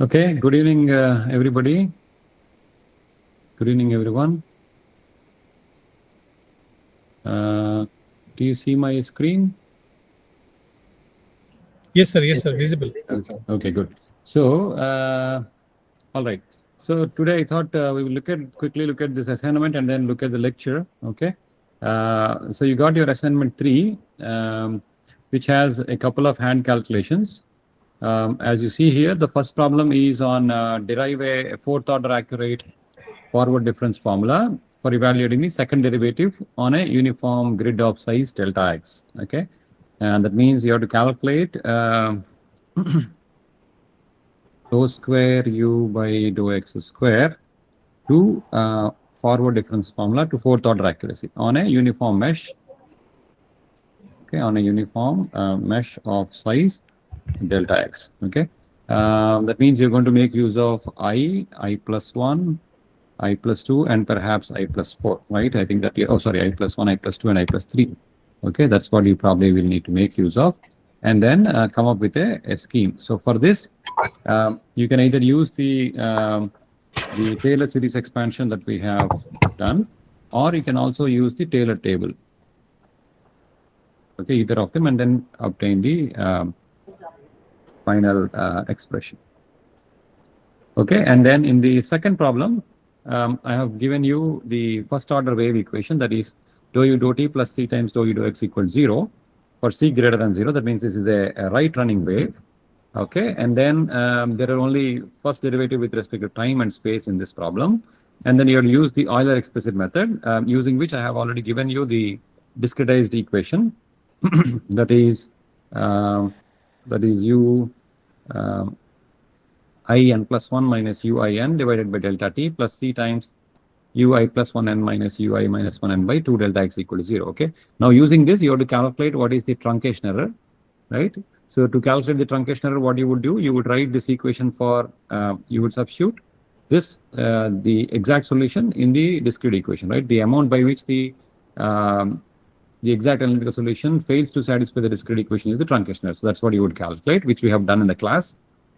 Okay, good evening, everybody. Good evening, everyone. Do you see my screen? Yes, sir. Yes, sir. Visible. Okay, good. So, all right. So today I thought we will quickly look at this assignment and then look at the lecture. Okay. So you got your assignment 3, which has a couple of hand calculations. As you see here, the first problem is on derive a fourth order accurate forward difference formula for evaluating the second derivative on a uniform grid of size delta x. Okay. And that means you have to calculate dou square u by dou x square to forward difference formula to fourth order accuracy on a uniform mesh. Okay, on a uniform mesh of size delta x. Okay, that means you're going to make use of I plus 1, I plus 2, and perhaps I plus 4, right? I think that, I plus 1, I plus 2, and I plus 3. Okay, that's what you probably will need to make use of. And then come up with a scheme. So for this, you can either use the Taylor series expansion that we have done, or you can also use the Taylor table. Okay, either of them, and then obtain the final expression. Okay, and then in the second problem, I have given you the first order wave equation, that is dou u dou t plus c times dou u dou x equals 0 for c greater than 0. That means this is a right running wave. Okay, and then there are only first derivative with respect to time and space in this problem. And then you'll use the Euler explicit method, using which I have already given you the discretized equation that is u I n plus 1 minus u I n divided by delta t plus c times u I plus 1 n minus u I minus 1 n by 2 delta x equal to 0. Okay. Now using this, you have to calculate what is the truncation error, right? So to calculate the truncation error, what you would do, you would write this equation for, you would substitute this, the exact solution in the discrete equation, right? The amount by which the exact analytical solution fails to satisfy the discrete equation is the truncation error. So that's what you would calculate, which we have done in the class.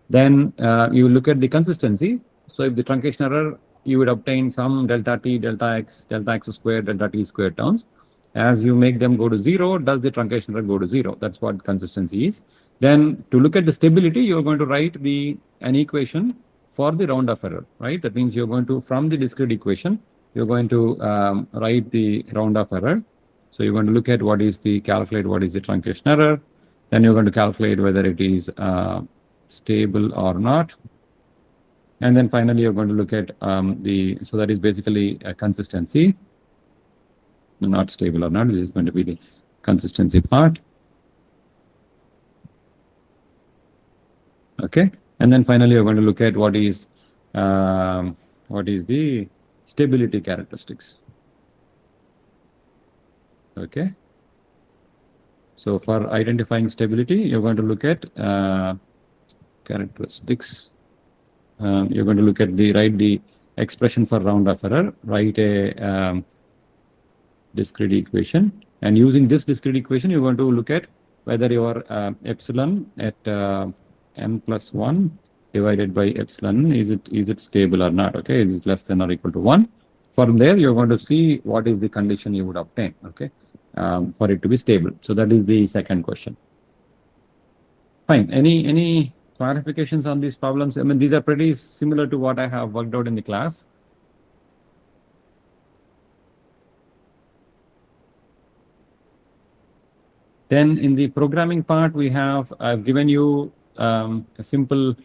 Then you look at the consistency. So if the truncation error, you would obtain some delta t, delta x squared, delta t squared terms. As you make them go to 0, does the truncation error go to 0? That's what consistency is. Then to look at the stability, you're going to write an equation for the round off error, right? That means you're going to, from the discrete equation, you're going to write the round off error. So you're going to look at calculate what is the truncation error. Then you're going to calculate whether it is stable or not. And then finally, you're going to look at so that is basically a consistency, not stable or not. This is going to be the consistency part. Okay. And then finally, you're going to look at what is the stability characteristics. Okay. So for identifying stability, you're going to look at characteristics. You're going to look at write the expression for round off error, write a discrete equation, and using this discrete equation, you're going to look at whether your epsilon at n plus 1 divided by epsilon, is it stable or not? Okay, is it less than or equal to 1? From there, you're going to see what is the condition you would obtain, okay, for it to be stable. So that is the second question. Fine. Any clarifications on these problems? I mean, these are pretty similar to what I have worked out in the class. Then in the programming part, I've given you a simple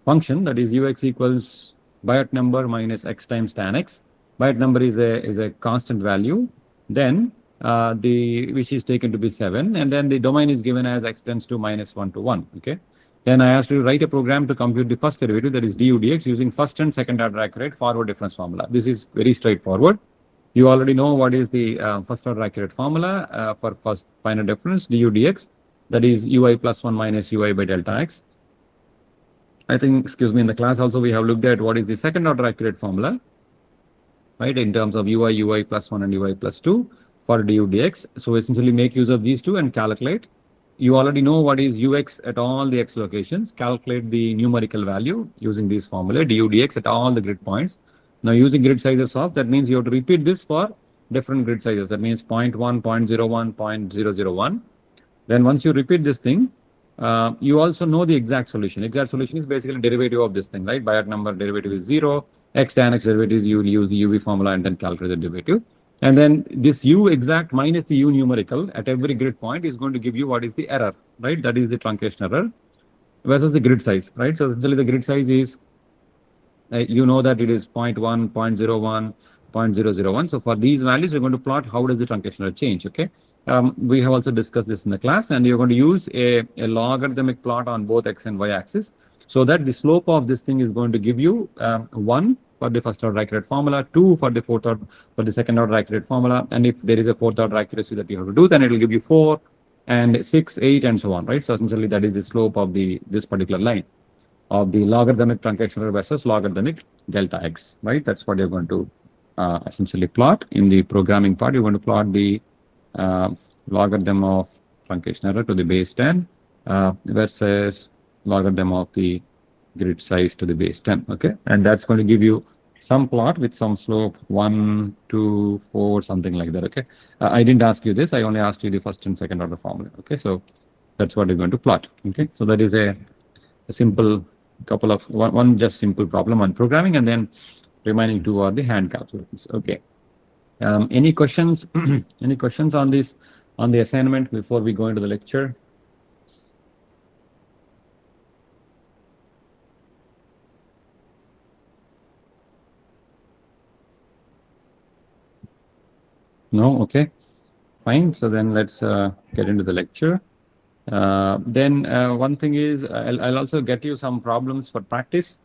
function, that is ux equals Biot number minus x times tan x. Biot number is a constant value. Then which is taken to be 7, and then the domain is given as x tends to -1 to 1. Okay. Then I asked you to write a program to compute the first derivative, that is du dx, using first and second order accurate forward difference formula. This is very straightforward. You already know what is the first order accurate formula for first final difference, du dx, that is ui plus 1 minus ui by delta x. I think, excuse me, in the class also we have looked at what is the second order accurate formula, right, in terms of ui plus 1 and ui plus 2 for du dx. So essentially make use of these two and calculate. You already know what is ux at all the x locations. Calculate the numerical value using this formula, du dx at all the grid points. Now using grid sizes of, that means you have to repeat this for different grid sizes. That means 0.1, 0.01, 0.001. Then once you repeat this thing, you also know the exact solution. Exact solution is basically derivative of this thing, right? Biot number derivative is 0. X tan x derivative, you will use the UV formula and then calculate the derivative. And then this U exact minus the U numerical at every grid point is going to give you what is the error, right? That is the truncation error versus the grid size, right? So essentially the grid size is, you know that it is 0.1, 0.01, 0.001. So for these values, we're going to plot how does the truncation error change, okay? We have also discussed this in the class, and you're going to use a logarithmic plot on both x and y axis, so that the slope of this thing is going to give you 1 for the first order accurate formula, 2 for the for the second order accurate formula, and if there is a fourth order accuracy that you have to do, then it will give you 4 and 6, 8, and so on, right? So essentially that is the slope of this particular line of the logarithmic truncation error versus logarithmic delta x, right? That's what you're going to essentially plot. In the programming part, you're going to plot the logarithm of truncation error to the base 10 versus logarithm of the grid size to the base 10, okay? And that's going to give you some plot with some slope 1, 2, 4, something like that, okay? I didn't ask you this. I only asked you the first and second order formula, okay? So that's what you're going to plot, okay? So that is a simple couple of one just simple problem on programming, and then remaining two are the hand calculations, okay? Any questions? Any questions on this, on the assignment before we go into the lecture? No? Okay, fine. So then let's get into the lecture. Then one thing is I'll also get you some problems for practice,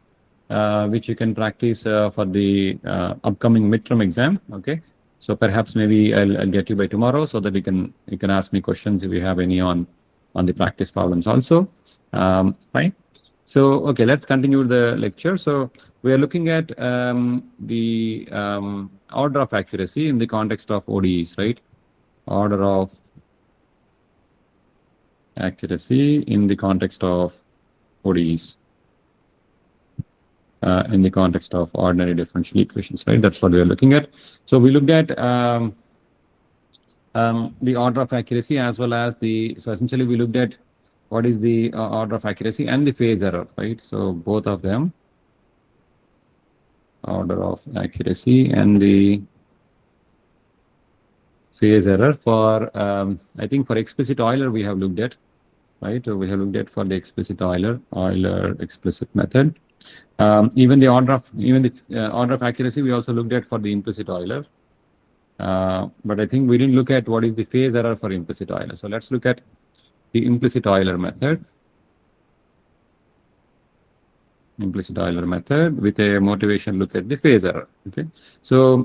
which you can practice for the upcoming midterm exam, okay? So perhaps maybe I'll get you by tomorrow, so that you can ask me questions if you have any on the practice problems also. Fine. So okay, let's continue the lecture. So we are looking at the order of accuracy in the context of ODEs, right? Order of accuracy in the context of ODEs. In the context of ordinary differential equations, right? That's what we are looking at. So we looked at the order of accuracy as well as so essentially we looked at what is the order of accuracy and the phase error, right? So both of them, order of accuracy and the phase error for, I think for explicit Euler we have looked at, right? So we have looked at for the explicit Euler explicit method. Even the order of accuracy we also looked at for the implicit Euler, but I think we didn't look at what is the phase error for implicit Euler. So let's look at the implicit Euler method. Implicit Euler method with a motivation look at the phase error. Okay, so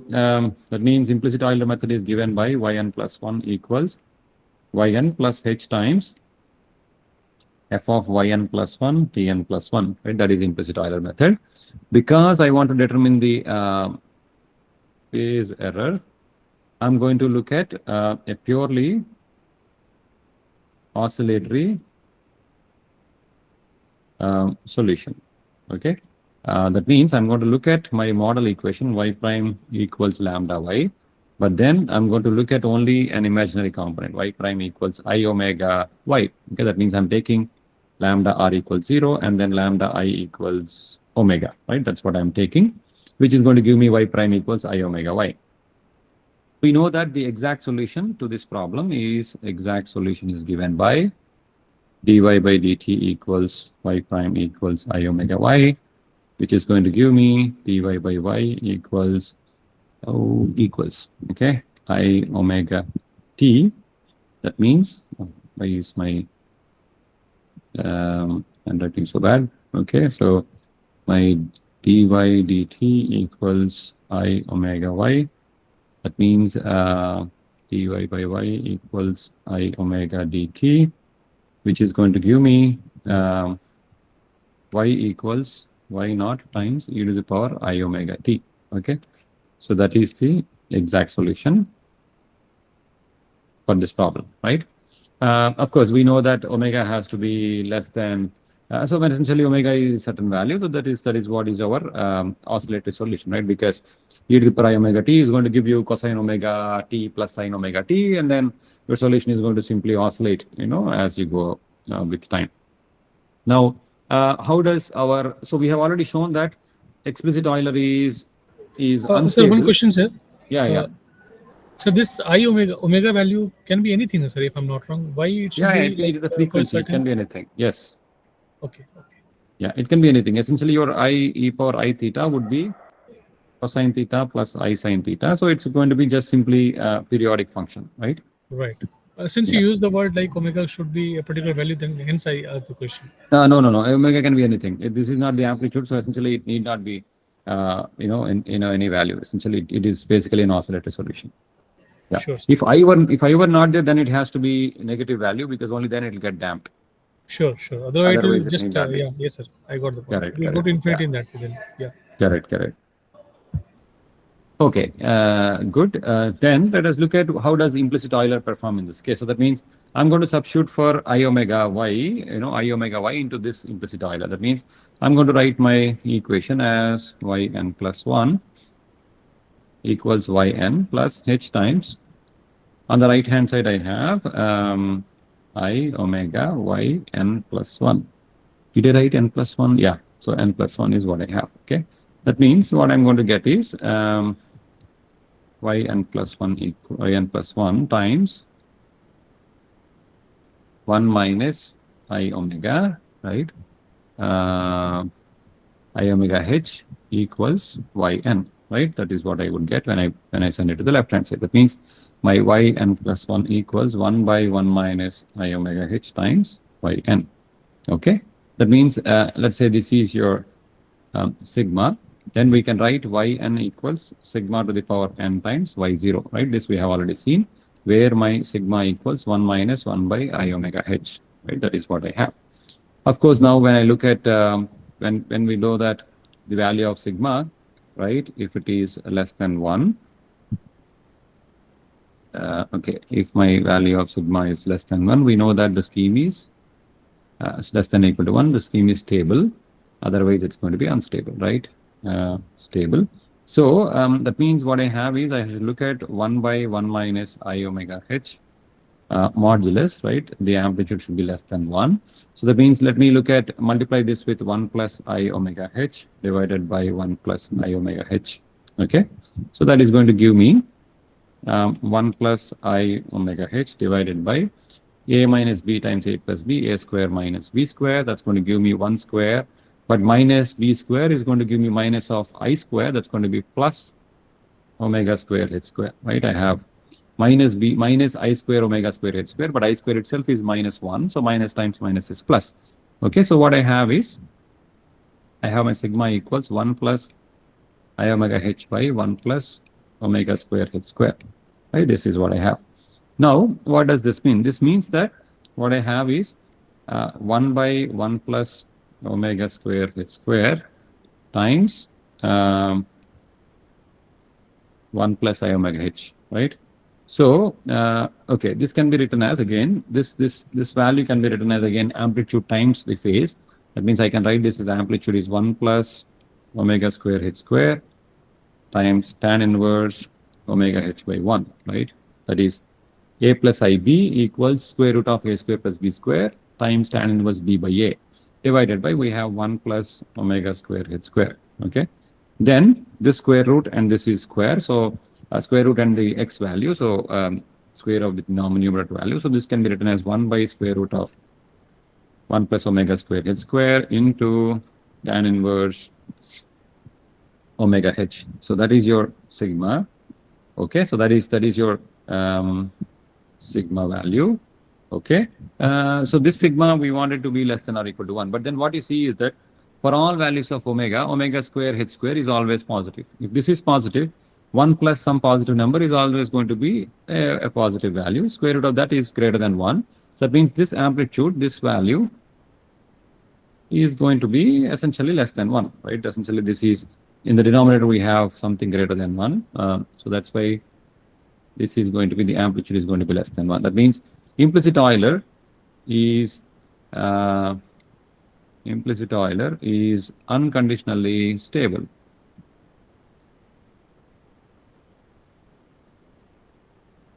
that means implicit Euler method is given by yn plus 1 equals yn plus h times f of yn plus 1 tn plus 1, right? That is implicit Euler method. Because I want to determine the phase error, I'm going to look at a purely oscillatory solution, okay? That means I'm going to look at my model equation y prime equals lambda y, but then I'm going to look at only an imaginary component, y prime equals I omega y, okay? That means I'm taking lambda r equals 0 and then lambda I equals omega, right? That's what I'm taking, which is going to give me y prime equals I omega y. We know that the exact solution to this problem is given by dy by dt equals y prime equals I omega y which is going to give me dy by y equals okay, I omega t. That means why is my handwriting so bad? Okay, so my dy dt equals I omega y. That means dy by y equals I omega dt, which is going to give me y equals y naught times e to the power I omega t. Okay, so that is the exact solution for this problem, right? Of course, we know that omega has to be less than. So when essentially omega is certain value, so that is what is our oscillatory solution, right? Because e to the power I omega t is going to give you cosine omega t plus sine omega t, and then your solution is going to simply oscillate, as you go with time. Now, how does our, so we have already shown that explicit Euler is unstable. Sir, one question, sir. Yeah. So this I omega value can be anything, sir, if I'm not wrong. Why it should be It is a frequency. It can be anything. Yes. Okay. Yeah, it can be anything. Essentially, your I e power I theta would be cosine theta plus I sine theta. So it's going to be just simply a periodic function, right? Right. Since you use the word like omega should be a particular value, then hence I asked the question. No. Omega can be anything. This is not the amplitude, so essentially it need not be, in any value. Essentially, it is basically an oscillator solution. Yeah. Sure. If I were not there, then it has to be negative value because only then it will get damped. Sure. Otherwise, it will just yes, sir. I got the point. Correct. We'll go to infinity in that way then. Yeah. Correct. Okay, good. Then let us look at how does implicit Euler perform in this case. So that means I'm going to substitute for I omega y, I omega y into this implicit Euler. That means I'm going to write my equation as yn plus 1 equals yn plus h times. On the right hand side, I have I omega y n plus 1. Did I write n plus 1? Yeah, so n plus 1 is what I have. Okay, that means what I'm going to get is yn plus 1 times 1 minus I omega, right? I omega h equals yn, right? That is what I would get when I send it to the left hand side. That means my yn plus 1 equals 1 by 1 minus I omega h times yn. Okay, that means let's say this is your sigma. Then we can write yn equals sigma to the power n times y0, right? This we have already seen, where my sigma equals 1 minus 1 by I omega h, right? That is what I have. Of course, now when I look at, when we know that the value of sigma, right, if it is less than 1, okay, if my value of sigma is less than 1, we know that the scheme is less than or equal to 1, the scheme is stable. Otherwise, it's going to be unstable, right? Stable. So that means what I have is I have to look at 1 by 1 minus I omega h modulus, right? The amplitude should be less than 1. So that means let me multiply this with 1 plus I omega h divided by 1 plus I omega h. Okay, so that is going to give me 1 plus I omega h divided by a minus b times a plus b, a square minus b square. That's going to give me 1 square. But minus b square is going to give me minus of I square. That's going to be plus omega square h square, right? I have minus I square omega square h square, but I square itself is minus 1. So minus times minus is plus. Okay, so what I have is, I have my sigma equals 1 plus I omega h by 1 plus omega square h square, right? This is what I have. Now, what does this mean? This means that what I have is 1 by 1 plus omega square h square times 1 plus I omega h, right? So, okay, this can be written as, again, this value can be written as, again, amplitude times the phase. That means I can write this as amplitude is 1 plus omega square h square times tan inverse omega h by 1, right? That is a plus ib equals square root of a square plus b square times tan inverse b by a, divided by, we have 1 plus omega square h square. Okay, then this square root and this is square, so square root and the x value, so square of the numerator value, so this can be written as 1 by square root of 1 plus omega square h square into tan inverse omega h. So that is your sigma. Okay, so that is your sigma value. Okay, so this sigma we want it to be less than or equal to 1. But then what you see is that for all values of omega square h square is always positive. If this is positive, 1 plus some positive number is always going to be a positive value. Square root of that is greater than 1. So that means this amplitude, this value is going to be essentially less than 1, right? Essentially, this is in the denominator, we have something greater than 1. So that's why this is going to be, the amplitude is going to be less than 1. That means implicit Euler is unconditionally stable.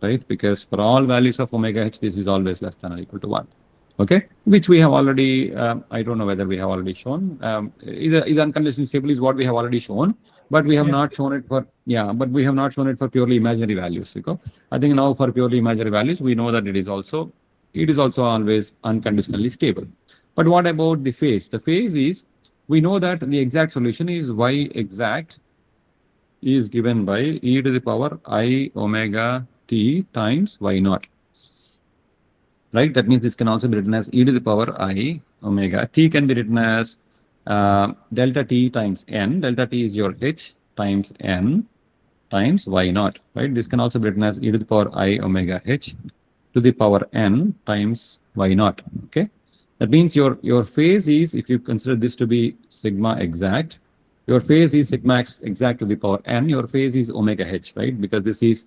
Right? Because for all values of omega h, this is always less than or equal to 1. Okay, which we have already, I don't know whether we have already shown. Is unconditionally stable is what we have already shown, but we have not shown it for, but we have not shown it for purely imaginary values. Because I think now for purely imaginary values, we know that it is also always unconditionally stable. But what about the phase? The phase is, we know that the exact solution is y exact is given by e to the power I omega t times y naught. Right? That means this can also be written as e to the power I omega. T can be written as delta t times n. Delta t is your h times n times y naught. Right? This can also be written as e to the power I omega h to the power n times y naught. Okay? That means your phase is, if you consider this to be sigma exact, your phase is sigma exact to the power n. Your phase is omega h, right? Because this is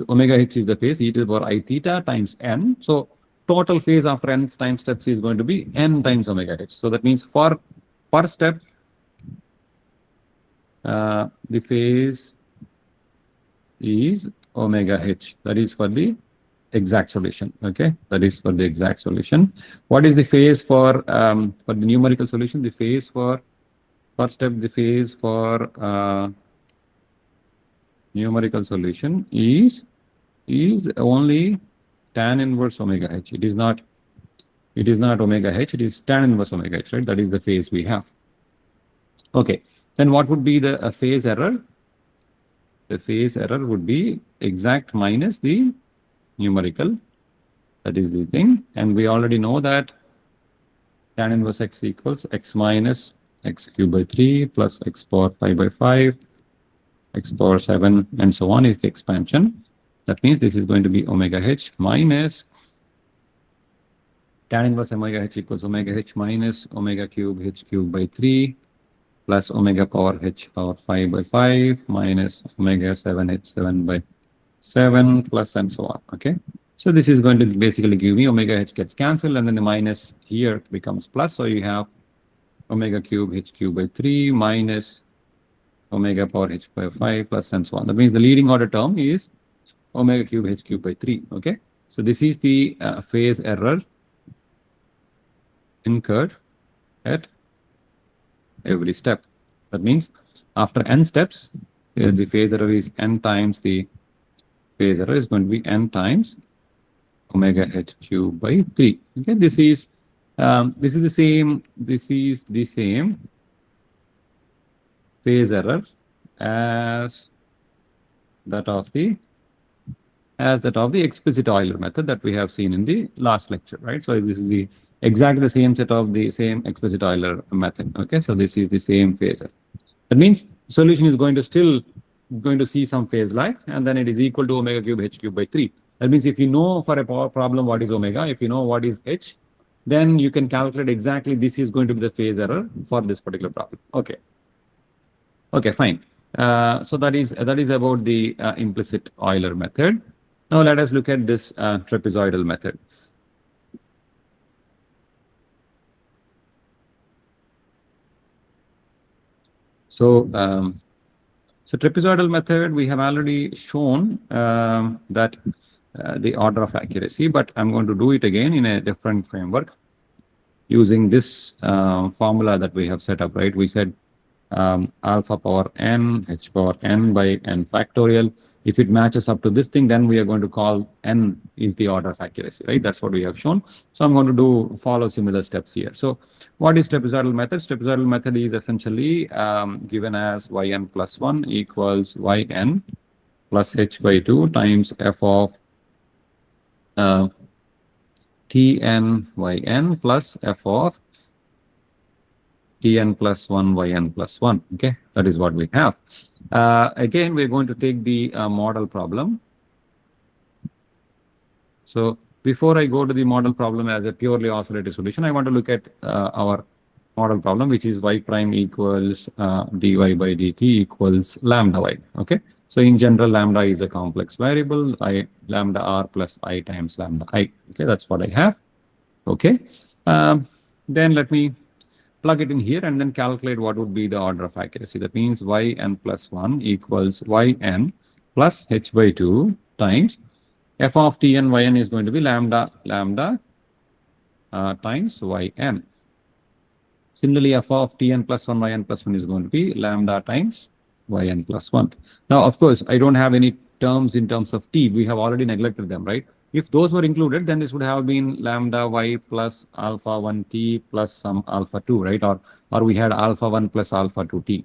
omega h is the phase, e to the power I theta times n. So total phase after n time steps is going to be n times omega h. So that means per step, the phase is omega h. That is for the exact solution. Okay, that is for the exact solution. What is the phase for the numerical solution? The phase for first step, the phase for numerical solution is only tan inverse omega h. It is not omega h, it is tan inverse omega h, right? That is the phase we have. Okay, then what would be the phase error? The phase error would be exact minus the numerical. That is the thing. And we already know that tan inverse x equals x minus x cubed by 3 plus x power 5 by 5, x power 7, and so on is the expansion. That means this is going to be omega h minus tan inverse omega h equals omega h minus omega cube h cubed by 3 plus omega power h power 5 by 5 minus omega 7 h 7 by 7 plus and so on. Okay, so this is going to basically give me omega h gets cancelled, and then the minus here becomes plus. So you have omega cube h cubed by 3 minus omega power h by 5 plus and so on. That means the leading order term is omega cube h cubed by 3. Okay, so this is the phase error incurred at every step. That means after n steps, the phase error is n times the phase error is going to be n times omega h cubed by 3. Okay, this is the same. This is the same phase error as that of the explicit Euler method that we have seen in the last lecture, right? So this is exactly the same set of the same explicit Euler method. Okay, so this is the same phase error. That means solution is going to see some phase lag, and then it is equal to omega cube h cubed by 3. That means if you know for a problem what is omega, if you know what is h, then you can calculate exactly this is going to be the phase error for this particular problem. Okay. Okay, fine. So that is about the implicit Euler method. Now let us look at this trapezoidal method. So trapezoidal method, we have already shown that the order of accuracy, but I'm going to do it again in a different framework using this formula that we have set up, right? We said alpha power n, h power n by n factorial If it matches up to this thing, then we are going to call n is the order of accuracy, right? That's what we have shown. So I'm going to follow similar steps here. So what is trapezoidal method? Trapezoidal method is essentially given as yn plus 1 equals yn plus h by 2 times f of tn yn plus f of tn plus 1 yn plus 1. Okay, that is what we have. Again, we're going to take the model problem. So before I go to the model problem as a purely oscillator solution, I want to look at our model problem, which is y prime equals dy by dt equals lambda y. Okay, so in general, lambda is a complex variable, lambda r plus I times lambda I. Okay, that's what I have. Okay, then let me plug it in here and then calculate what would be the order of accuracy. That means yn plus 1 equals yn plus h by 2 times f of tn yn is going to be lambda times yn. Similarly, f of tn plus 1 yn plus 1 is going to be lambda times yn plus 1. Now, of course, I don't have any terms in terms of t. We have already neglected them, right? If those were included, then this would have been lambda y plus alpha 1 t plus some alpha 2, right? Or we had alpha 1 plus alpha 2 t,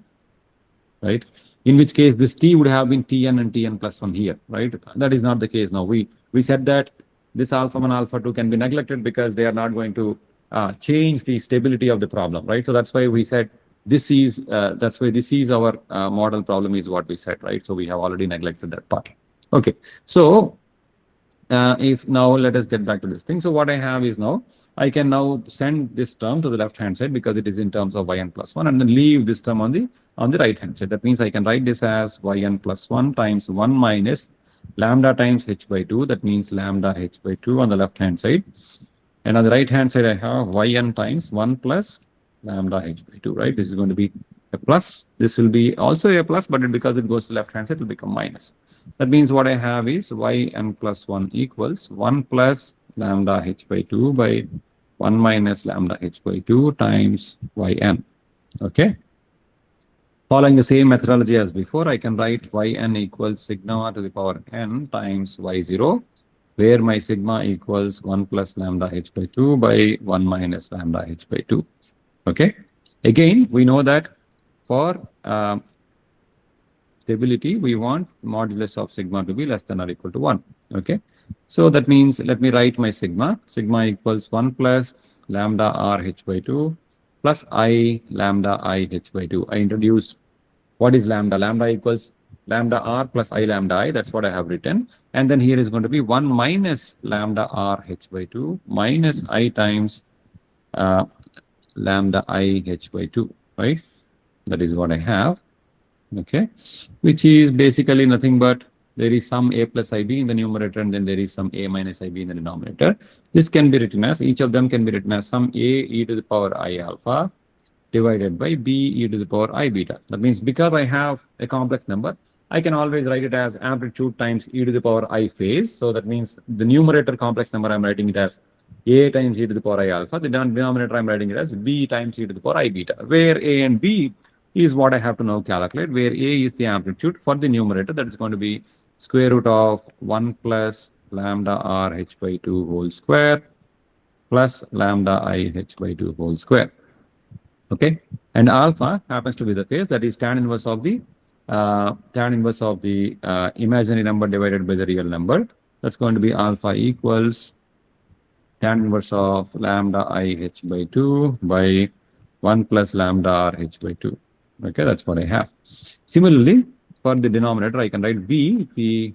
right? In which case this t would have been tn and tn plus 1 here, right? That is not the case now. We said that this alpha 1, alpha 2 can be neglected because they are not going to change the stability of the problem, right? So that's why we said this is, that's why this is our model problem is what we said, right? So we have already neglected that part. Okay, so if now let us get back to this thing. So what I have is now I can now send this term to the left hand side because it is in terms of yn plus 1 and then leave this term on the right hand side. That means I can write this as yn plus 1 times 1 minus lambda times h by 2. That means lambda h by 2 on the left hand side. And on the right hand side I have yn times 1 plus lambda h by 2, right? This is going to be a plus. This will be also a plus, but because it goes to left hand side, it will become minus. That means what I have is yn plus 1 equals 1 plus lambda h by 2 by 1 minus lambda h by 2 times yn. Okay. Following the same methodology as before, I can write yn equals sigma to the power n times y0, where my sigma equals 1 plus lambda h by 2 by 1 minus lambda h by 2. Okay. Again, we know that for stability, we want modulus of sigma to be less than or equal to 1. Okay. So that means let me write my sigma. Sigma equals 1 plus lambda r h by 2 plus I lambda I h by 2. I introduced what is lambda. Lambda equals lambda r plus I lambda I. That's what I have written. And then here is going to be 1 minus lambda r h by 2 minus I times lambda I h by 2, right? That is what I have. Okay, which is basically nothing but there is some a plus ib in the numerator and then there is some a minus ib in the denominator. This can be written as, each of them can be written as some a e to the power I alpha divided by b e to the power I beta. That means because I have a complex number, I can always write it as amplitude times e to the power I phase. So that means the numerator complex number, I'm writing it as a times e to the power I alpha. The denominator, I'm writing it as b times e to the power I beta, where a and b is what I have to now calculate, where a is the amplitude for the numerator, that is going to be square root of 1 plus lambda r h by 2 whole square plus lambda I h by 2 whole square. Okay, and alpha happens to be the phase, that is tan inverse of the imaginary number divided by the real number. That's going to be alpha equals tan inverse of lambda I h by 2 by 1 plus lambda r h by 2. Okay, that's what I have. Similarly, for the denominator, I can write b, the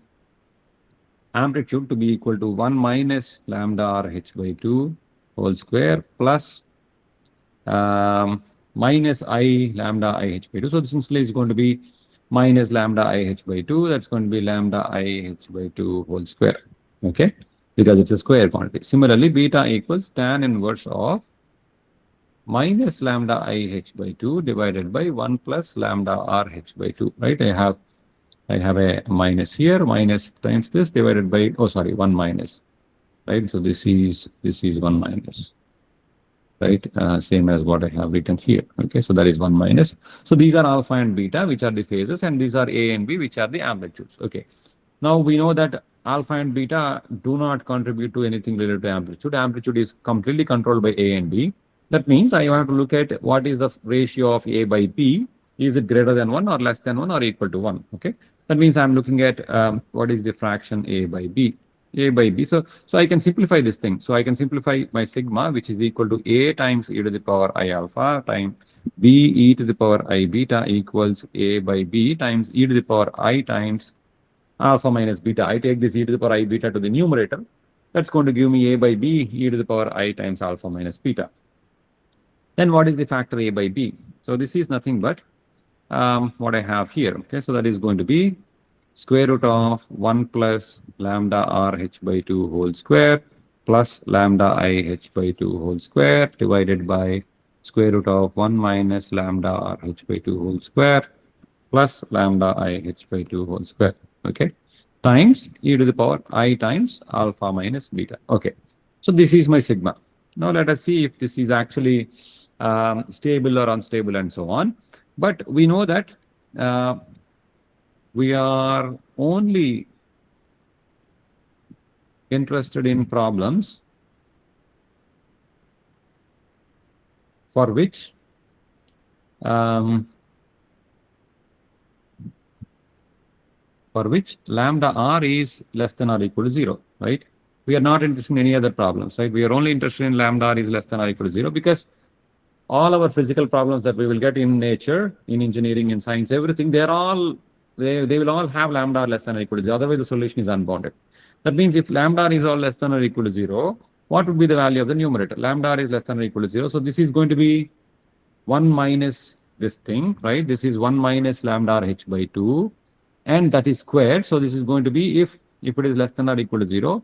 amplitude, to be equal to 1 minus lambda r h by 2 whole square plus minus I lambda I h by 2. So this essentially is going to be minus lambda I h by 2. That's going to be lambda I h by 2 whole square. Okay, because it's a square quantity. Similarly, beta equals tan inverse of minus lambda I h by 2 divided by 1 plus lambda r h by 2, right? I have a minus here, minus times this divided by, oh sorry, 1 minus, right? So this is 1 minus, right? Same as what I have written here. Okay, so that is 1 minus. So these are alpha and beta, which are the phases, and these are a and b, which are the amplitudes. Okay, Now we know that alpha and beta do not contribute to anything related to amplitude. Amplitude is completely controlled by A and B. That means I have to look at what is the ratio of A by B. Is it greater than 1 or less than 1 or equal to 1? Okay. That means I'm looking at what is the fraction A by B. A by B. So I can simplify this thing. So I can simplify my sigma, which is equal to A times e to the power I alpha times B e to the power I beta equals A by B times e to the power I times alpha minus beta. I take this e to the power I beta to the numerator. That's going to give me A by B e to the power I times alpha minus beta. Then what is the factor A by B? So this is nothing but what I have here. Okay, so that is going to be square root of 1 plus lambda r h by 2 whole square plus lambda I h by 2 whole square divided by square root of 1 minus lambda r h by 2 whole square plus lambda I h by 2 whole square. Okay, times e to the power I times alpha minus beta. Okay, so this is my sigma. Now let us see if this is actually stable or unstable and so on. But we know that we are only interested in problems for which lambda r is less than or equal to 0, right? We are not interested in any other problems, right? We are only interested in lambda r is less than or equal to 0 because all our physical problems that we will get in nature, in engineering, in science, everything, they will all have lambda r less than or equal to 0. Otherwise, the solution is unbounded. That means if lambda r is all less than or equal to 0, what would be the value of the numerator? Lambda r is less than or equal to 0. So this is going to be 1 minus this thing, right? This is 1 minus lambda r h by 2, and that is squared. So this is going to be, if it is less than or equal to 0,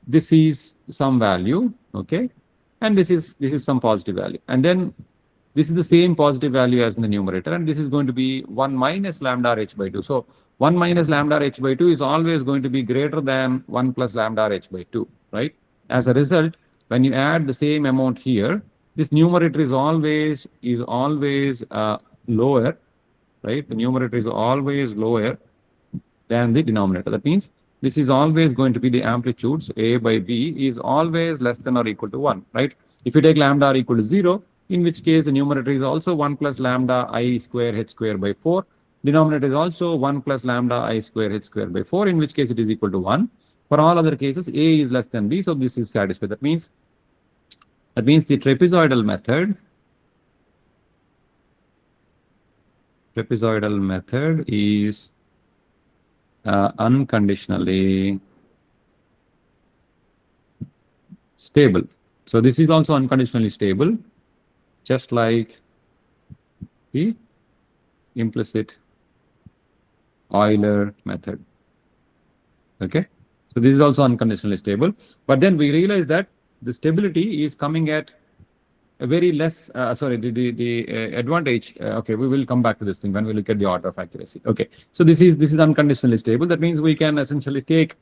this is some value, okay? And this is some positive value. And then this is the same positive value as in the numerator, and this is going to be 1 minus lambda r h by 2. So 1 minus lambda r h by 2 is always going to be greater than 1 plus lambda r h by 2, right? As a result, when you add the same amount here, this numerator is always lower, right? The numerator is always lower than the denominator. That means this is always going to be the amplitude. So A by B is always less than or equal to 1, right? If you take lambda r equal to 0, in which case the numerator is also 1 plus lambda I square h square by 4. Denominator is also 1 plus lambda I square h square by 4, in which case it is equal to 1. For all other cases, A is less than B, so this is satisfied. That means the trapezoidal method is unconditionally stable. So this is also unconditionally stable, just like the implicit Euler method. Okay, so this is also unconditionally stable. But then we realize that the stability is coming at a very less, the advantage. Okay, we will come back to this thing when we look at the order of accuracy. Okay, so this is unconditionally stable. That means we can essentially take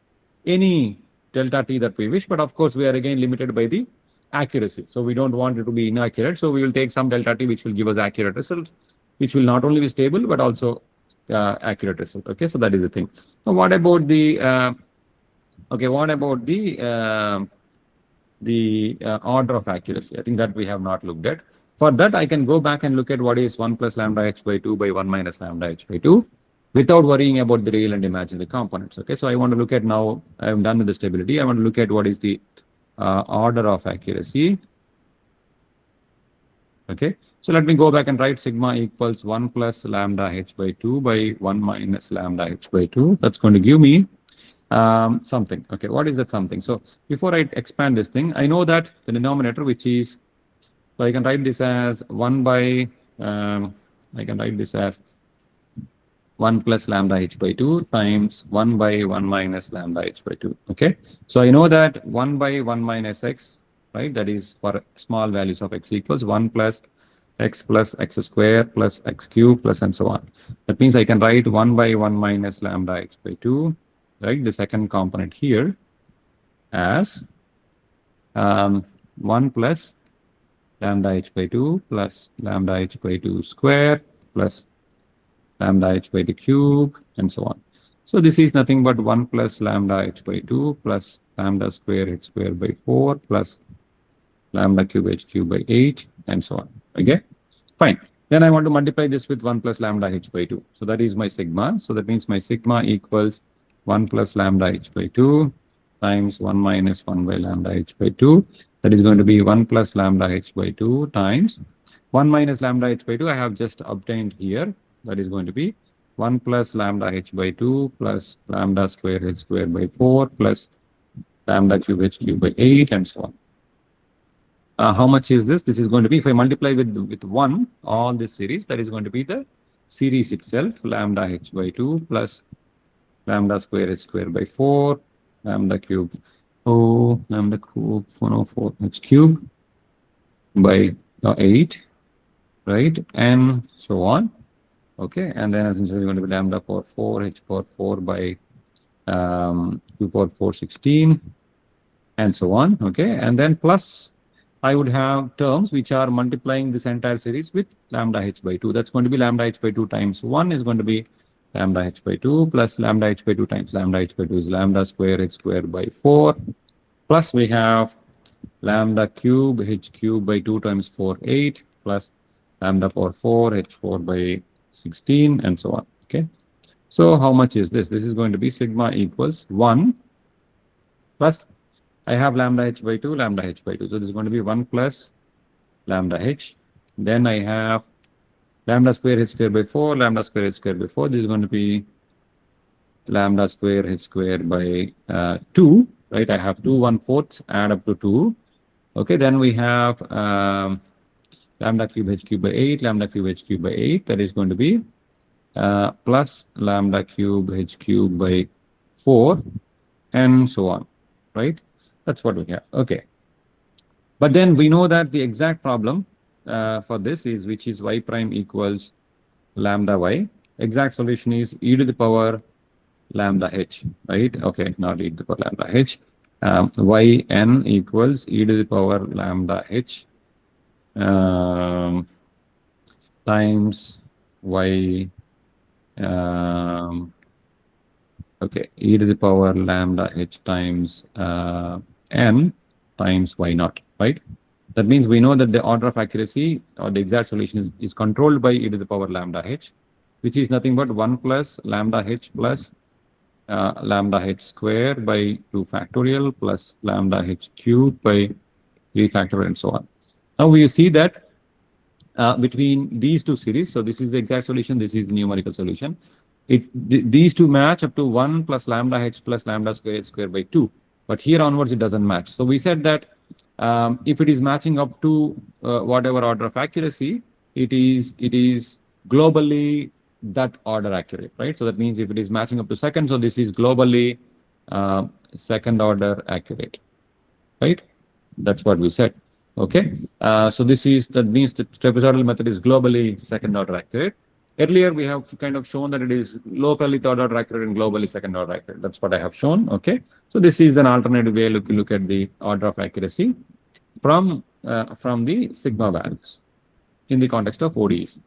any delta t that we wish, but of course we are again limited by the accuracy. So we don't want it to be inaccurate. So we will take some delta t which will give us accurate result, which will not only be stable but also accurate result. Okay, so that is the thing. Now, what about the order of accuracy? I think that we have not looked at. For that, I can go back and look at what is 1 plus lambda h by 2 by 1 minus lambda h by 2 without worrying about the real and imaginary components. Okay, so I want to look at now, I am done with the stability. I want to look at what is the order of accuracy. Okay, so let me go back and write sigma equals 1 plus lambda h by 2 by 1 minus lambda h by 2. That's going to give me something. Okay, what is that something? So before I expand this thing, I know that the denominator, which is, so I can write this as 1 by, I can write this as 1 plus lambda h by 2 times 1 by 1 minus lambda h by 2. Okay, so I know that 1 by 1 minus x, right? That is for small values of x equals 1 plus x square plus x cube plus and so on. That means I can write 1 by 1 minus lambda h by 2, right? The second component here as 1 plus lambda h by 2 plus lambda h by 2 square plus lambda h by 2 cube and so on. So this is nothing but 1 plus lambda h by 2 plus lambda square h square by 4 plus lambda cube h cube by 8 and so on. Okay, fine. Then I want to multiply this with 1 plus lambda h by 2. So that is my sigma. So that means my sigma equals 1 plus lambda h by 2 times 1 minus 1 by lambda h by 2. That is going to be 1 plus lambda h by 2 times 1 minus lambda h by 2 I have just obtained here. That is going to be 1 plus lambda h by 2 plus lambda square h square by 4 plus lambda cube h cube by 8 and so on. How much is this? This is going to be, if I multiply with 1, all this series, that is going to be the series itself, lambda h by 2 plus lambda square h square by 4, lambda cube, lambda cube 404 h cube by 8, right? And so on. Okay, and then essentially going to be lambda power 4 h power 4 by 2 power 4 16 and so on. Okay, and then plus I would have terms which are multiplying this entire series with lambda h by 2. That's going to be lambda h by 2 times 1 is going to be lambda h by 2 plus lambda h by 2 times lambda h by 2 is lambda square h square by 4 plus we have lambda cube h cube by 2 times 4 8 plus lambda power 4 h4 by 16 and so on. Okay, so how much is this? This is going to be sigma equals 1 plus I have lambda h by 2, lambda h by 2. So this is going to be 1 plus lambda h. Then I have lambda square h square by 4, lambda square h square by 4. This is going to be lambda square h square by 2, right? I have 2 1/4 add up to 2. Okay, then we have lambda cube h cube by 8, lambda cube h cube by 8. That is going to be plus lambda cube h cube by 4 and so on, right? That's what we have. Okay. But then we know that the exact problem for this is which is y prime equals lambda y. Exact solution is e to the power lambda h, right? Okay, not e to the power lambda h. Yn equals e to the power lambda h times y okay, e to the power lambda h times n times y naught, right? That means we know that the order of accuracy or the exact solution is controlled by e to the power lambda h, which is nothing but 1 plus lambda h plus lambda h square by 2 factorial plus lambda h cube by 3 factorial and so on. Now we see that between these two series, so this is the exact solution, this is the numerical solution. These two match up to 1 plus lambda h plus lambda square h square by 2. But here onwards, it doesn't match. So we said that if it is matching up to whatever order of accuracy, it is globally that order accurate, right? So that means if it is matching up to second, so this is globally second order accurate, right? That's what we said. Okay. So that means the trapezoidal method is globally second order accurate. Earlier, we have kind of shown that it is locally third order accurate and globally second order accurate. That's what I have shown. Okay. So this is an alternative way to look at the order of accuracy from the sigma values in the context of ODEs.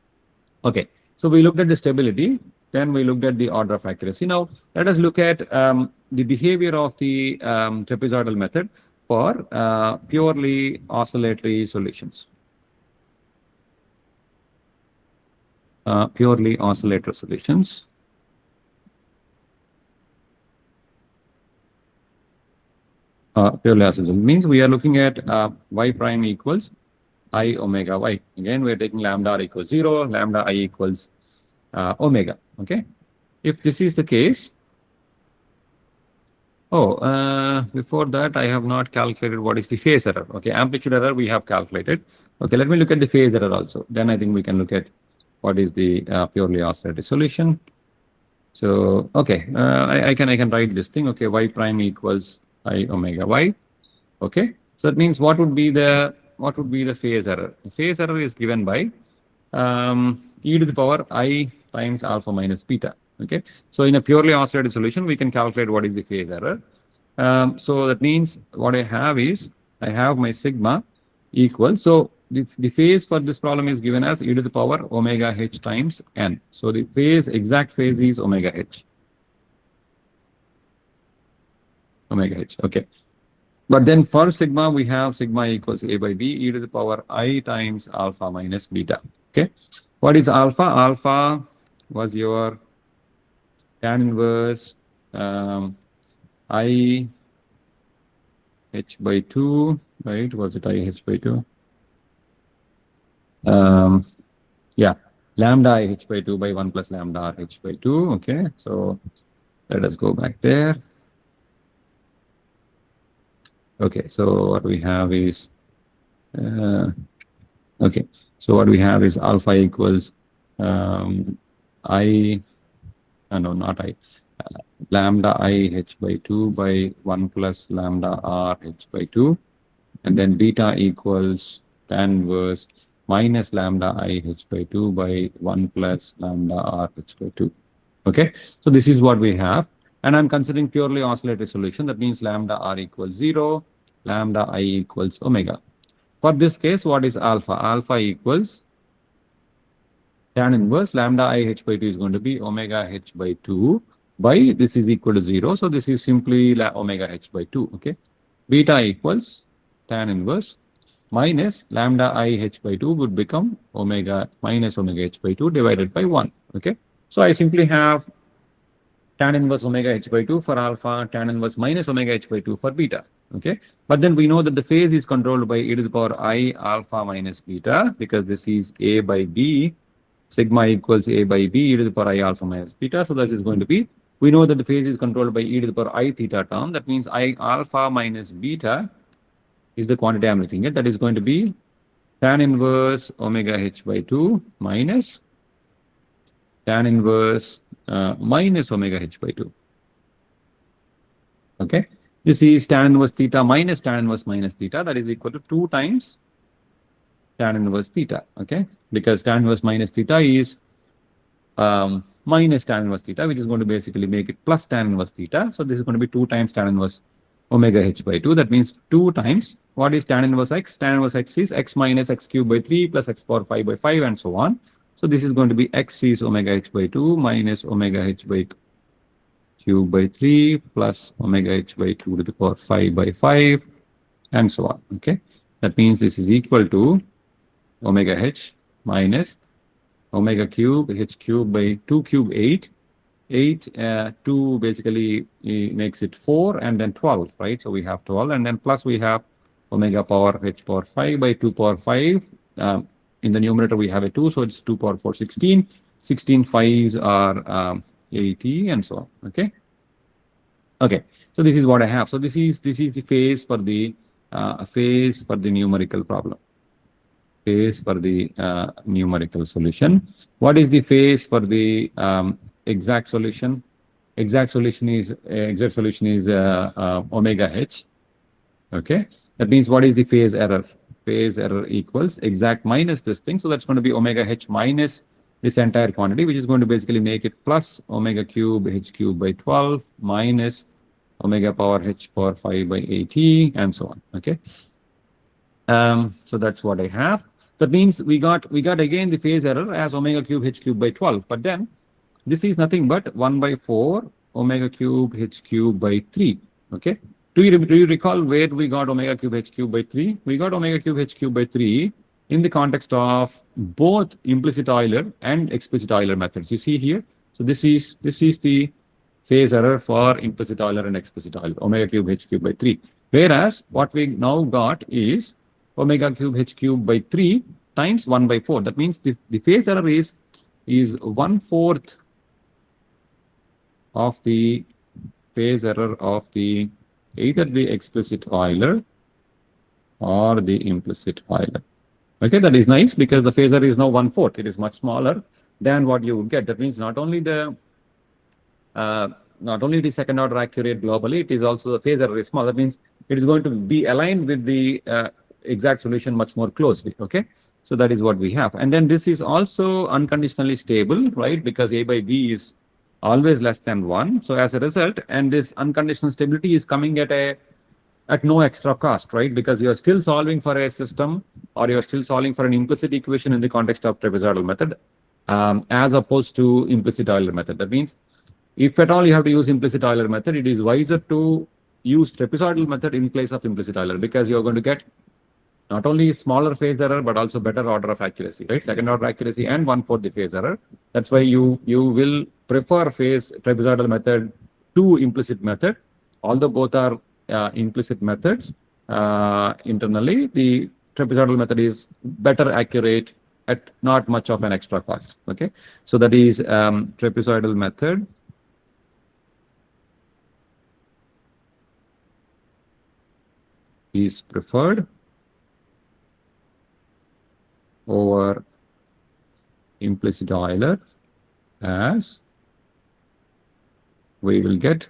Okay. So we looked at the stability, then we looked at the order of accuracy. Now let us look at the behavior of the trapezoidal method for purely oscillatory solutions. Purely oscillator solutions. Purely oscillator means we are looking at y prime equals I omega y. Again, we are taking lambda r equals 0, lambda I equals omega. Okay. If this is the case, before that, I have not calculated what is the phase error. Okay, amplitude error we have calculated. Okay, let me look at the phase error also. Then I think we can look at what is the purely oscillator solution. So, okay, I can write this thing. Okay, y prime equals I omega y. Okay, so that means what would be the phase error? The phase error is given by e to the power I times alpha minus beta. Okay, so in a purely oscillator solution, we can calculate what is the phase error. So that means what I have is I have my sigma equal. So the phase for this problem is given as e to the power omega h times n. So the phase, exact phase is omega h. omega h. Okay. But then for sigma, we have sigma equals a by b e to the power I times alpha minus beta. Okay. What is alpha? Alpha was your tan inverse I h by 2, right? Was it I h by 2? Yeah, lambda I h by 2 by 1 plus lambda r h by 2. Okay. So let us go back there. Okay. So what we have is, okay. So what we have is alpha equals I, no, not I, lambda I h by 2 by 1 plus lambda r h by 2. And then beta equals tan inverse minus lambda I h by 2 by 1 plus lambda r h by 2. Okay. So this is what we have. And I'm considering purely oscillatory solution. That means lambda r equals 0, lambda I equals omega. For this case, what is alpha? Alpha equals tan inverse lambda I h by 2 is going to be omega h by 2 by this is equal to 0. So this is simply omega h by 2. Okay. Beta equals tan inverse minus lambda I h by 2 would become omega minus omega h by 2 divided by 1. Okay. So I simply have tan inverse omega h by 2 for alpha, tan inverse minus omega h by 2 for beta. Okay. But then we know that the phase is controlled by e to the power I alpha minus beta because this is a by b. Sigma equals a by b e to the power I alpha minus beta. So that is going to be, we know that the phase is controlled by e to the power I theta term. That means I alpha minus beta is the quantity I'm looking at. That is going to be tan inverse omega h by 2 minus tan inverse minus omega h by 2. Okay. This is tan inverse theta minus tan inverse minus theta. That is equal to 2 times tan inverse theta. Okay. Because tan inverse minus theta is minus tan inverse theta, which is going to basically make it plus tan inverse theta. So this is going to be 2 times tan inverse omega h by 2. That means 2 times, what is tan inverse x? Tan inverse x is x minus x cubed by 3 plus x power 5 by 5 and so on. So this is going to be x is omega h by 2 minus omega h by cube by 3 plus omega h by 2 to the power 5 by 5 and so on. Okay. That means this is equal to omega h minus omega cube h cube by 2 cube 8. 2 basically makes it 4 and then 12, right? So we have 12 and then plus we have omega power h power 5 by 2 power 5. In the numerator we have a 2, so it's 2 power 4, 16. 16 5s are 80 and so on. Okay. Okay. So this is what I have. So this is the phase for the numerical problem. Phase for the numerical solution. What is the phase for the exact solution? Exact solution is omega h. Okay. That means what is the phase error? Phase error equals exact minus this thing. So that's going to be omega h minus this entire quantity, which is going to basically make it plus omega cube h cube by 12 minus omega power h power 5 by 80 and so on. Okay. So that's what I have. That means we got again the phase error as omega cube h cube by 12. But then this is nothing but 1 by 4 omega cube h cube by 3. Okay. Do you recall where we got omega cube h cube by 3? We got omega cube h cube by 3 in the context of both implicit Euler and explicit Euler methods. You see here. So this is the phase error for implicit Euler and explicit Euler, omega cube h cube by 3. Whereas what we now got is omega cube h cube by 3 times 1 by 4. That means the phase error is 1/4 of the phase error of either the explicit Euler or the implicit Euler. Okay, that is nice because the phase error is now 1/4. It is much smaller than what you would get. That means not only it is second order accurate globally, it is also the phase error is small. That means it is going to be aligned with the exact solution much more closely. Okay, so that is what we have. And then this is also unconditionally stable, right? Because a by b is always less than 1. So as a result, and this unconditional stability is coming at no extra cost, right? Because you're still solving for a system or you're still solving for an implicit equation in the context of trapezoidal method as opposed to implicit Euler method. That means if at all you have to use implicit Euler method, it is wiser to use trapezoidal method in place of implicit Euler, because you're going to get not only smaller phase error, but also better order of accuracy, right? Second order accuracy and 1/4 the phase error. That's why you will prefer phase trapezoidal method to implicit method. Although both are implicit methods, internally, the trapezoidal method is better accurate at not much of an extra cost. Okay, so that is trapezoidal method is preferred over implicit Euler, as we will get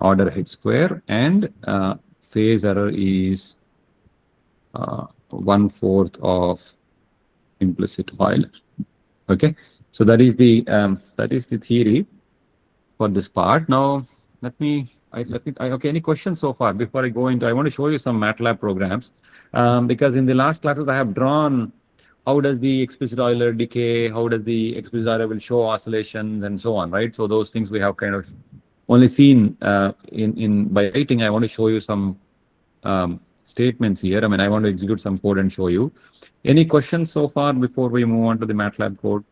order h square and phase error is 1/4 of implicit Euler. Okay, so that is the theory for this part. Now okay, any questions so far before I go into? I want to show you some MATLAB programs, because in the last classes I have drawn how does the explicit Euler decay, how does the explicit Euler will show oscillations and so on, right? So those things we have kind of only seen in by writing. I want to show you some statements here. I mean, I want to execute some code and show you. Any questions so far before we move on to the MATLAB code?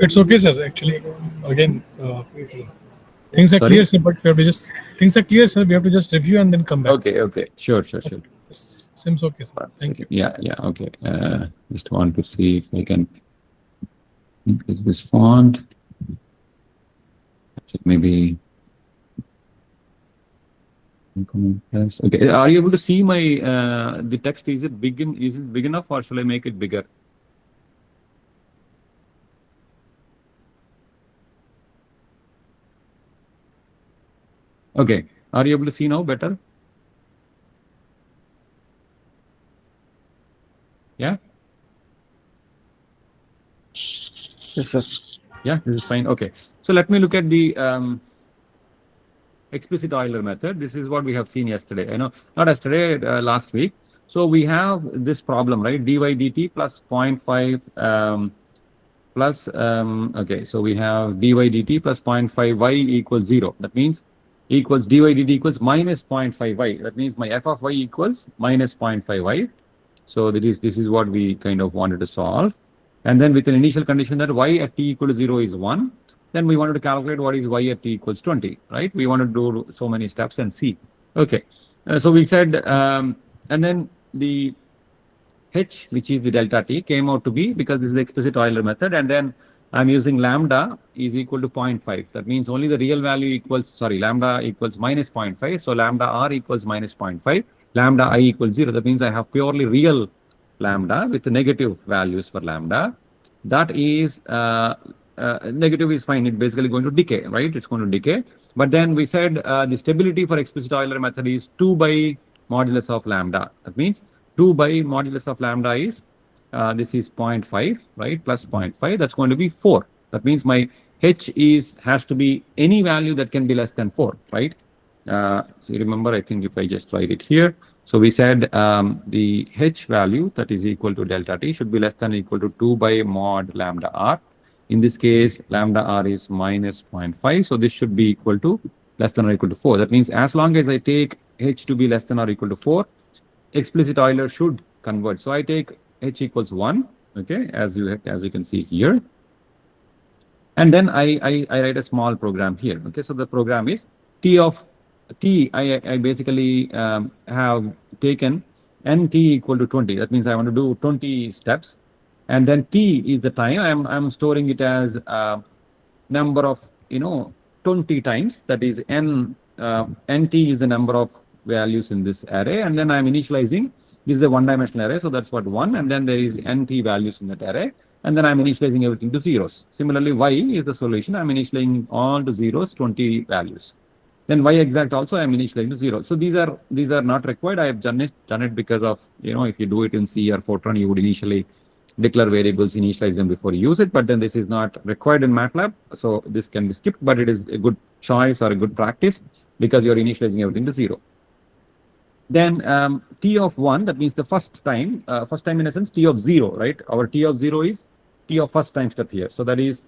It's okay, sir. Actually, again, things are Sorry? clear, sir. But we have to just things are clear, sir. We have to just review and then come back. Okay, sure. Seems okay, sir. Thank you. Yeah, okay. Just want to see if I can increase this font. Maybe. Okay, are you able to see my the text? Is it big enough, or shall I make it bigger? Okay, are you able to see now better? Yeah? Yes, sir. Yeah, this is fine. Okay, so let me look at the explicit Euler method. This is what we have seen yesterday. Not yesterday, last week. So we have this problem, right? dy dt plus 0.5 plus, okay, so we have dy dt plus 0.5 y equals 0. That means equals dy dt equals minus 0.5 y. That means my f of y equals minus 0.5 y. So this is what we kind of wanted to solve. And then with an initial condition that y at t equal to 0 is 1, then we wanted to calculate what is y at t equals 20, right? We want to do so many steps and see. Okay, so we said, and then the h, which is the delta t, came out to be, because this is the explicit Euler method, and then I'm using lambda is equal to 0.5. That means only the real value equals, sorry, lambda equals minus 0.5. So lambda r equals minus 0.5. Lambda I equals 0. That means I have purely real lambda with the negative values for lambda. That is, negative is fine. It's basically going to decay, right? It's going to decay. But then we said the stability for explicit Euler method is 2 by modulus of lambda. That means 2 by modulus of lambda is, this is 0.5, right? Plus 0.5, that's going to be 4. That means my h has to be any value that can be less than 4, right? So you remember, I think if I just write it here. So we said the h value that is equal to delta t should be less than or equal to 2 by mod lambda r. In this case, lambda r is minus 0.5. So this should be equal to less than or equal to 4. That means as long as I take h to be less than or equal to 4, explicit Euler should convert. So I take h equals 1, okay, as you can see here. And then I write a small program here. Okay, so the program is t of t. I basically have taken nt equal to 20. That means I want to do 20 steps, and then t is the time. I'm storing it as number of 20 times. That is nt is the number of values in this array, and then I'm initializing. This is a one-dimensional array, so that's what 1, and then there is nt values in that array, and then I'm initializing everything to zeros. Similarly, y is the solution. I'm initializing all to zeros, 20 values. Then y exact also I'm initializing to 0. So these are not required. I have done it because of, if you do it in C or Fortran, you would initially declare variables, initialize them before you use it. But then this is not required in MATLAB, so this can be skipped. But it is a good choice or a good practice because you're initializing everything to 0. Then t of 1, that means the first time in a sense t of 0, right? Our t of 0 is t of first time step here. So that is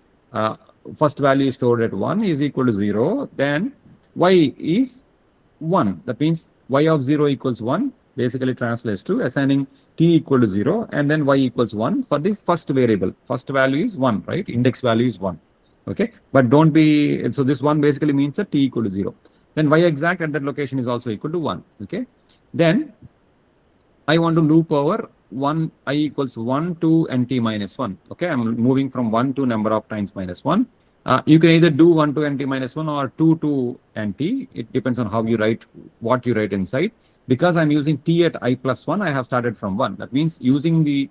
first value is stored at 1 is equal to 0. Then y is 1. That means y of 0 equals 1 basically translates to assigning t equal to 0 and then y equals 1 for the first variable. First value is 1, right? Index value is 1. Okay, but don't be, so this 1 basically means that t equal to 0. Then y exact at that location is also equal to 1. Okay, then I want to loop over 1, I equals 1 to nt minus 1. Okay, I'm moving from 1 to number of times minus 1. You can either do 1 to nt minus 1 or 2 to nt. It depends on how you write, what you write inside. Because I'm using t at I plus 1, I have started from 1. That means using the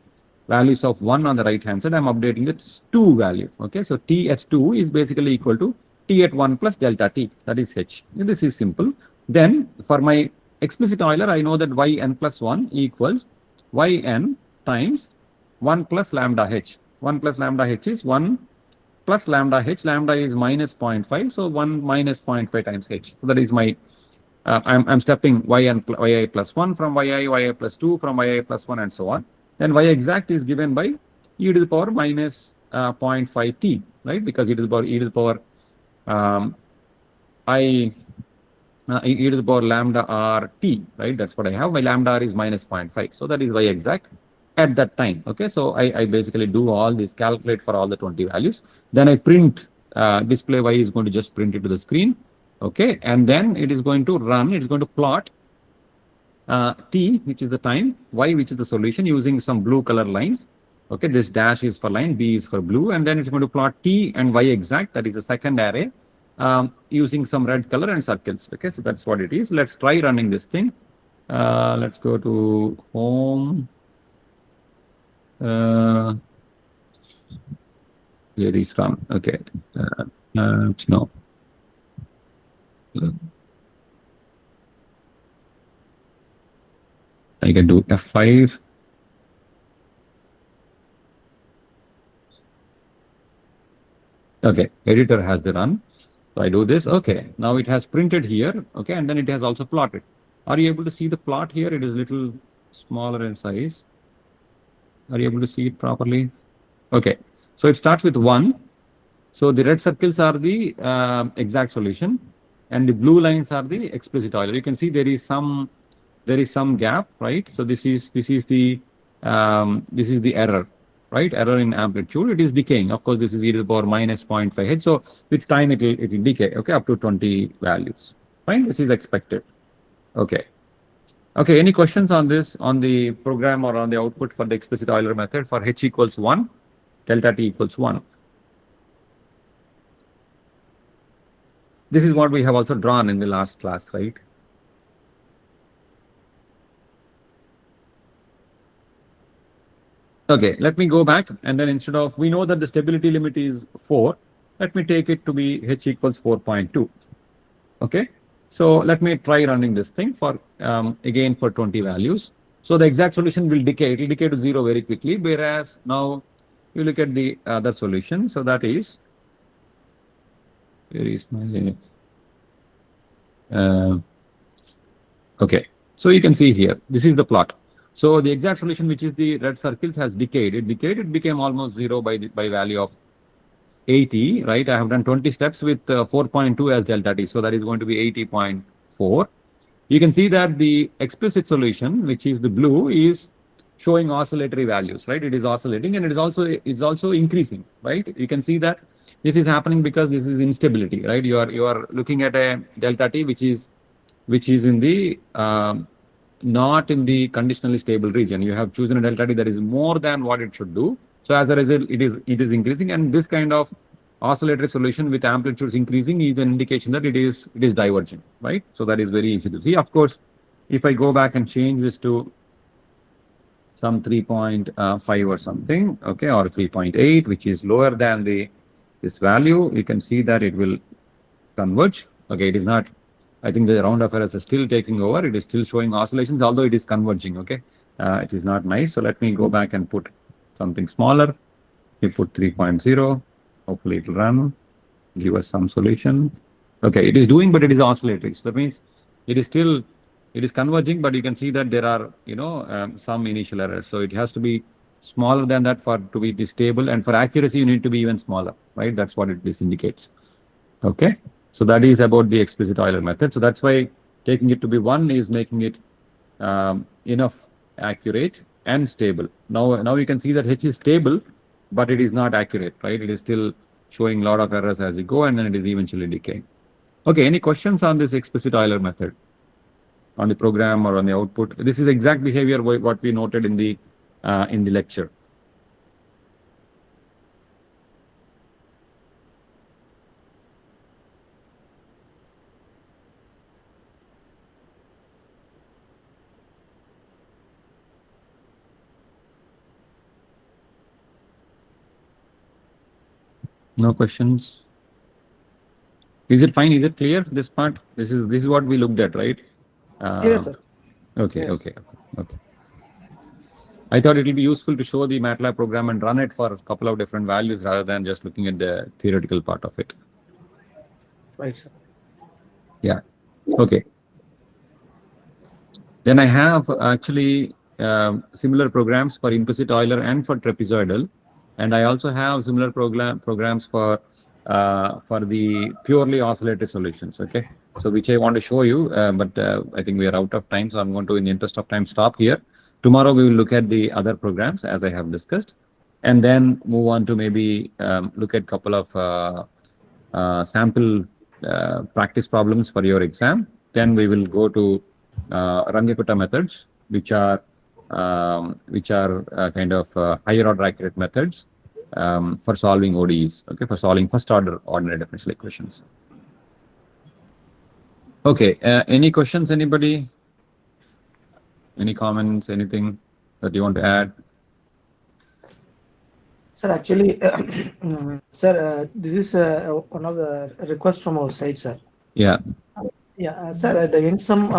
values of 1 on the right hand side, I'm updating its 2 value. Okay, so t at 2 is basically equal to t at 1 plus delta t. That is h. This is simple. Then for my explicit Euler, I know that yn plus 1 equals yn times 1 plus lambda h. 1 plus lambda h is 1 plus lambda h. Lambda is minus 0.5. So 1 minus 0.5 times h. So that is my, I'm stepping yi plus 1 from yi plus 2 from yi plus 1 and so on. Then y exact is given by e to the power minus 0.5 t, right? Because e to the power e to the power lambda r t, right? That's what I have. My lambda r is minus 0.5. So that is y exact at that time. Okay, so I basically do all this, calculate for all the 20 values. Then I print, display y is going to just print it to the screen. Okay, and then it is going to run, it is going to plot t, which is the time, y, which is the solution, using some blue color lines. Okay, this dash is for line, b is for blue, and then it's going to plot t and y exact, that is the second array, using some red color and circles. Okay, so that's what it is. Let's try running this thing. Let's go to home. Here is run. Okay, no. I can do F5. Okay, editor has the run. So I do this. Okay, now it has printed here. Okay, and then it has also plotted. Are you able to see the plot here? It is a little smaller in size. Are you able to see it properly? Okay, so it starts with 1. So the red circles are the exact solution, and the blue lines are the explicit Euler. You can see there is some gap, right? So this is the error, right? Error in amplitude. It is decaying. Of course, this is e to the power minus 0.5 h. So with time it will decay. Okay, up to 20 values. Fine. This is expected. Okay. Okay. Any questions on this, on the program or on the output for the explicit Euler method for h equals 1, delta t equals 1? This is what we have also drawn in the last class, right? Okay, let me go back, and then instead of, we know that the stability limit is 4, let me take it to be h equals 4.2. Okay, so let me try running this thing for again for 20 values. So the exact solution will decay. It will decay to 0 very quickly, whereas now you look at the other solution. So that is, where is my okay, so you can see here, this is the plot. So the exact solution, which is the red circles, has decayed. It decayed. It became almost 0 by value of 80, right? I have done 20 steps with 4.2 as delta t. So that is going to be 80.4. You can see that the explicit solution, which is the blue, is showing oscillatory values, right? It is oscillating, and it is also increasing, right? You can see that this is happening because this is instability, right? You are looking at a delta t which is in the not in the conditionally stable region. You have chosen a delta t that is more than what it should do. So as a result, it is increasing, and this kind of oscillatory solution with amplitudes increasing is an indication that it is diverging, right? So that is very easy to see. Of course, if I go back and change this to some 3.5 or something, okay, or 3.8, which is lower than this value, you can see that it will converge. Okay, it is not. I think the round of errors are still taking over. It is still showing oscillations, although it is converging. Okay, it is not nice. So let me go back and put something smaller. We put 3.0. Hopefully it will run, give us some solution. Okay, it is doing, but it is oscillatory. So that means it is still It is converging, but you can see that there are, some initial errors. So it has to be smaller than that for to be stable, and for accuracy, you need to be even smaller, right? That's what this indicates. Okay, so that is about the explicit Euler method. So that's why taking it to be 1 is making it enough accurate and stable. Now you can see that H is stable, but it is not accurate, right? It is still showing a lot of errors as you go, and then it is eventually decaying. Okay, any questions on this explicit Euler method? On the program or on the output? This is exact behavior what we noted in the lecture. No questions? Is it fine? Is it clear, this part? This is what we looked at, right? Yes, sir. Okay, Yes. okay. I thought it will be useful to show the MATLAB program and run it for a couple of different values rather than just looking at the theoretical part of it. Right, sir. Yeah. Okay. Then I have actually similar programs for implicit Euler and for trapezoidal, and I also have similar programs for the purely oscillator solutions. Okay, so which I want to show you, but I think we are out of time, so I'm going to, in the interest of time, stop here. Tomorrow we will look at the other programs as I have discussed, and then move on to maybe look at a couple of sample practice problems for your exam. Then we will go to Rangekutta methods, which are kind of higher order accurate methods for solving ODEs. Okay, for solving first order ordinary differential equations. Okay, any questions? Anybody? Any comments? Anything that you want to add? Sir, actually, sir, this is one of the requests from our side, sir. Yeah. Yeah, sir, the end sum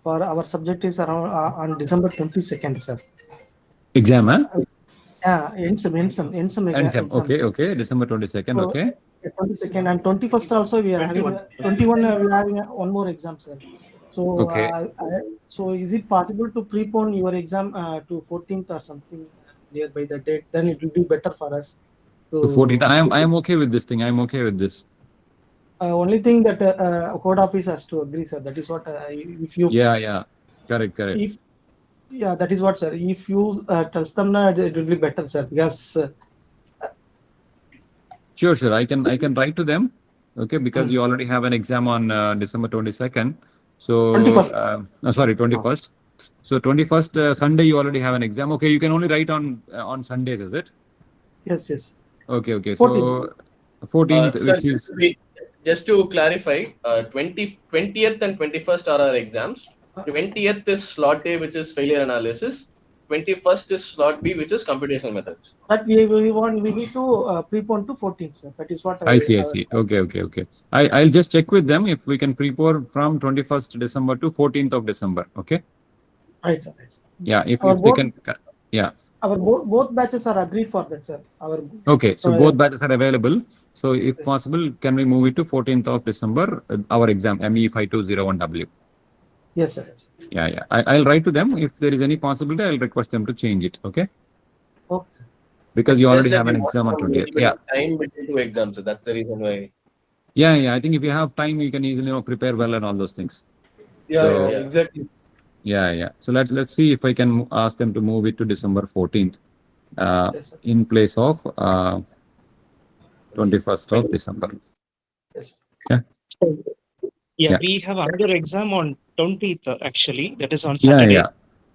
for our subject is around on December 22nd, sir. Exam, huh? Yeah, end sum. Okay, December 22nd, So, okay. 22nd and 21st also we are 21. Having 21 we are having one more exam, sir. So, Okay. so is it possible to prepone your exam to 14th or something nearby the date? Then it will be better for us. To 14th, I am okay with this thing. I am okay with this. Only thing that code office has to agree, sir. That is what if you. Yeah. Correct. If that is what, sir. If you trust them, it will be better, sir. Because. Sure. I can write to them. Okay, because you already have an exam on December 22nd. So 21st. Sorry, 21st. So 21st Sunday you already have an exam. Okay, you can only write on Sundays, is it? Yes. Okay. 14th. So 14th, Sir, which is just to clarify, 20th and 21st are our exams. 20th is slot A, which is failure analysis. 21st is slot B, which is computational methods. But we need to prepone to 14th, sir. That is what I see. Okay. I'll just check with them if we can prepone from 21st December to 14th of December. Okay. Right, sir. Yeah, if they can. Yeah. Our both batches are agreed for that, sir. Okay, so both batches are available. So if Yes. possible, can we move it to 14th of December, our exam, ME5201W? Yes, sir. Yeah. I'll write to them. If there is any possibility, I'll request them to change it. Okay. Okay, sir. Because you It's already just have that an we exam on want a 20th. little bit Yeah. of time between two exams, so that's the reason why. Yeah. I think if you have time, you can easily prepare well and all those things. Yeah, exactly. Yeah. So let's see if I can ask them to move it to December 14th Yes, sir. in place of 21st of December. Yes. Yeah. We have another exam on 20th actually, that is on Saturday. Yeah.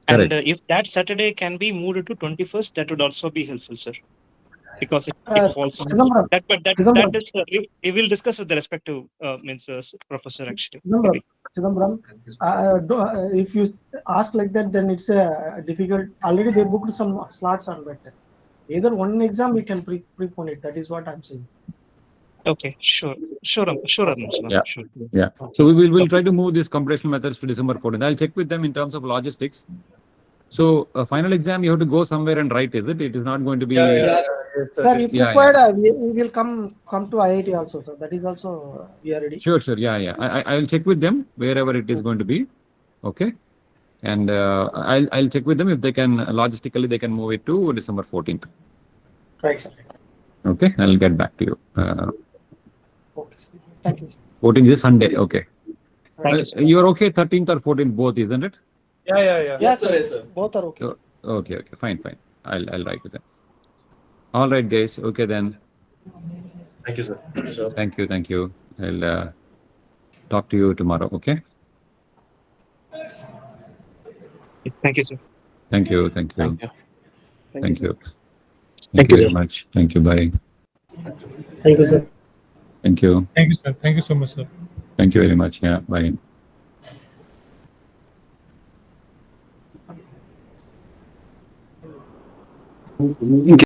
Correct. And if that Saturday can be moved to 21st, that would also be helpful, sir. Because it falls on Chidambaram. that, but that is we will discuss with the respective professor actually. Chidambaram, if you ask like that, then it's difficult. Already they booked some slots on that. Either one exam we can prepone it. That is what I'm saying. Okay, sure. Yeah. So we will try to move these computational methods to December 14th. I'll check with them in terms of logistics. So final exam, you have to go somewhere and write, is it? It is not going to be. Sir, if required, we will come to IIT also, sir. That is also we are ready. Sure. Yeah. I'll check with them wherever it is going to be. Okay. And I'll check with them if they can, logistically, they can move it to December 14th. Right, sir. Okay. I'll get back to you. Okay, sir. Thank you, sir. 14th is Sunday. Okay. Thank you, sir. You're okay 13th or 14th both, isn't it? Yes, Yes, sir. sir. Yes, sir. Both are okay. Okay. Fine. I'll write with them. All right, guys. Okay, then. Thank you, sir. Sure. Thank you. I'll talk to you tomorrow. Okay. Thank you, sir. Thank you. Thank you. Thank you Thank you, very sir. much. Thank you. Bye. Thank you, sir. Thank you. Thank you, sir. Thank you so much, sir. Thank you very much. Yeah. Bye.